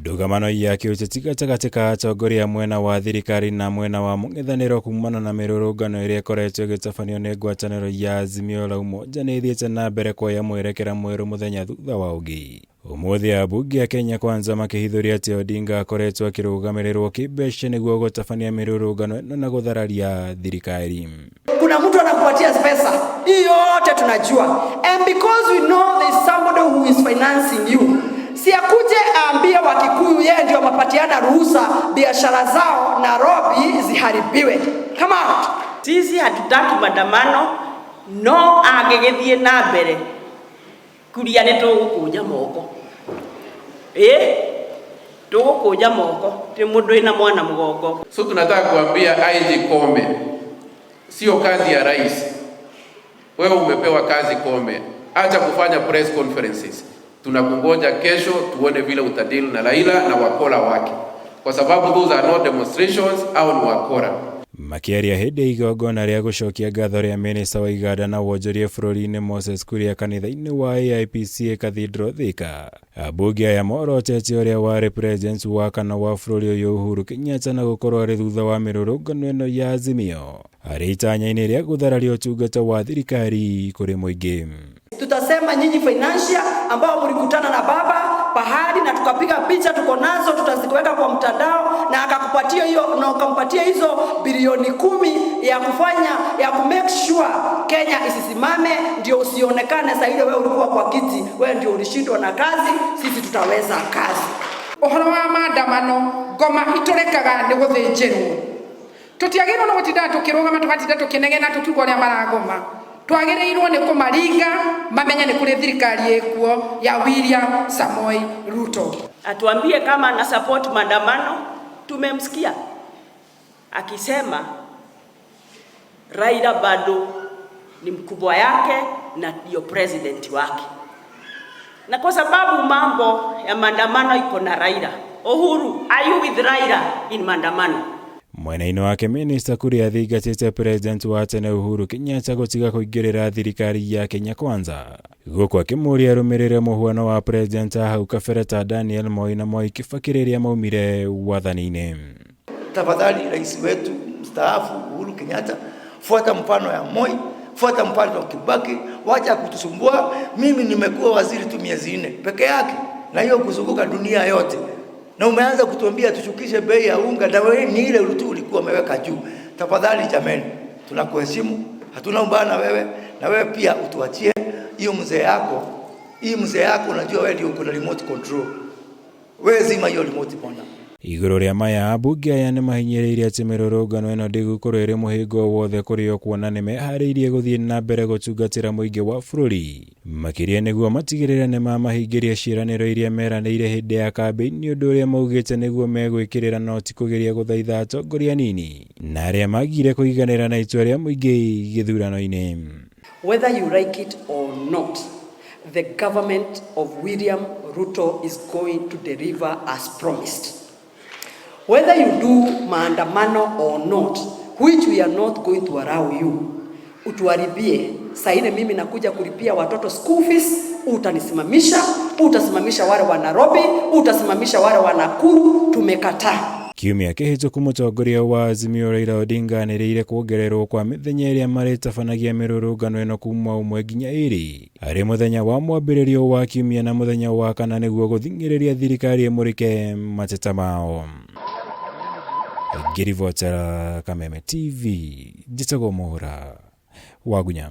Ndugamano ya kiuteti gatagatĩ ka atongoria mwena wa thirikari na mwena wa mũng'ethanĩro kumana na mirurungano iria ikoretwo igĩtabanio nĩ ngwataniro ya Azimio la Umoja nĩ ithiĩte na mbere kuoya mwerekera mwerũ mũthenya thutha wa ũngĩ. Ũmũthĩ Ambunge ya Kenya Kwanza makĩhithũria atĩ Odinga akoretwo akĩrũgamĩrĩrwo kimbeca nĩguo gũtabania mirurungano na guthararia thirikari. Kuna mtu anakupatia pesa, hii yote tunajua. And because we know there is somebody who is financing you, si akuje aambie Wakikuyu yeye ndio mapatiana ruhusa biashara zao Nairobi ziharibiwe. Come out. Sisi hatutaki maandamano, no agegethie na mbere. Kuria ne tugukuja moko. Tugukuja moko, ti mundu ina mwana mugongo. So tunataka kuambia IG Kome, sio kazi ya rais. Wewe umepewa kazi Kome, acha kufanya press conferences. Tunakungoja kesho tuone vile utadili na Raila na wakora wake, kwa sababu those are not demonstrations au ni wakora. Makiaria hĩndĩ igongona rĩa gucokia ngatho rĩa minista wa iganda na wonjoria bururi-ini Moses Kuria kanitha-inĩ wa AIPCA Cathedral Thika. Ambunge aya morotete ũrĩa warĩ president wa kana wa bũrũri ũyũ Uhuru Kenyatta na gũkorwo arĩ thutha wa mirurungano ĩno ya Azimio arĩ itanya-inĩ rĩa guthararia ũtungata wa thirikari kũrĩ mũingĩ. Tutasema nyinyi financial ambao mlikutana na baba pahali na tukapiga picha tuko nazo, tutaziweka kwa mtandao na akakupatia hiyo na ukampatia hizo bilioni 10 ya kufanya ya make sure Kenya isisimame, ndio usionekane sasa ile wewe ulikuwa kwa kiti, wewe ndio ulishindwa na kazi, sisi tutaweza kazi. Ohoro wa maandamano ngoma itorekaga ni guthinjirwo. Tutiagirwo no gutinda tukirugama tugatinda tukinegena tukiuga uria maragoma. Twagereirwo ni kumaringa mamenye ni kuri thirikari ekuo ya William Samoei Ruto. Atuambie kama ana support maandamano. Tumemsikia akisema Raila bado ni mkubwa yake na ndio president wake, na kwa sababu mambo ya maandamano iko na Raila. Uhuru, are you with Raila in maandamano? Mwena-inĩ wake minista Kuria athingatĩte president wa tene Uhuru Kenyatta gũtiga kũingĩrĩra thirikari ya Kenya Kwanza, gũkũ akĩmũria arũmĩrĩre mũhuano wa president hau kabere ta Daniel Moi na Moi Kibaki rĩrĩa maumire wathani-inĩ. Tafadhali rais wetu mstaafu Uhuru Kenyatta, fuata mfano ya Moi, fuata mfano wa Kibaki, wacha kutusumbua. Mimi nimekuwa waziri tu miezi 4 peke yake, na hiyo kuzunguka dunia yote. Na umeanza kutuambia tushukishe bei ya unga, na wewe ni ile tu ulikuwa umeweka juu. Tafadhali jameni, tunakuheshimu, hatuna ubana wewe, na wewe pia utuachie hiyo mzee yako. Hii mzee yako unajua wewe ndio uko na remote control. Wewe zima hiyo remote bona. Igũrũ rĩa maya Ambunge aya nĩ mahinyĩrĩirie atĩ mirurungano ĩno ndĩgũkorwo ĩrĩ mũhĩngo wothe kũrĩ o kuona nĩ meharĩirie gũthiĩ na mbere gũtungatĩra mũingĩ wa bũrũri, makĩria nĩguo matigĩrĩre nĩ mamahingĩria ciĩranĩro iria meranĩire hĩndĩ ya kambĩini, ũndũ ũrĩa maugĩte nĩguo megwĩkĩrĩra no ti kũgeria gũthaitha atongoria nini na arĩa magire kũiganĩra na itua rĩa mũingĩ gĩthurano-inĩ. Whether you like it or not, the government of William Ruto is going to deliver as promised. Whether you do maandamano or not, which we are not going to allow you, utuharibie. Saine mimi nakuja kulipia watoto school fees, utasimamisha wale wa Nairobi, utasimamisha wale wa Nakuru, tumekataa. Kiumia kĩhĩtũku mũtongoria wa Azimio Raila Odinga anĩrĩire kuongererwo kwa mĩthenya ĩrĩa marĩtabanagia mirurungano ĩno kuma 1 nginya 2 arĩ mũthenya wa mwambĩrĩrio wa kiumia na mũthenya wa kana nĩguo gũthing'ĩrĩria thirikari ĩmũrĩke mateta mao. Ngirivotera Kameme TV, njĩtagwo Mũhũra wa Gunya.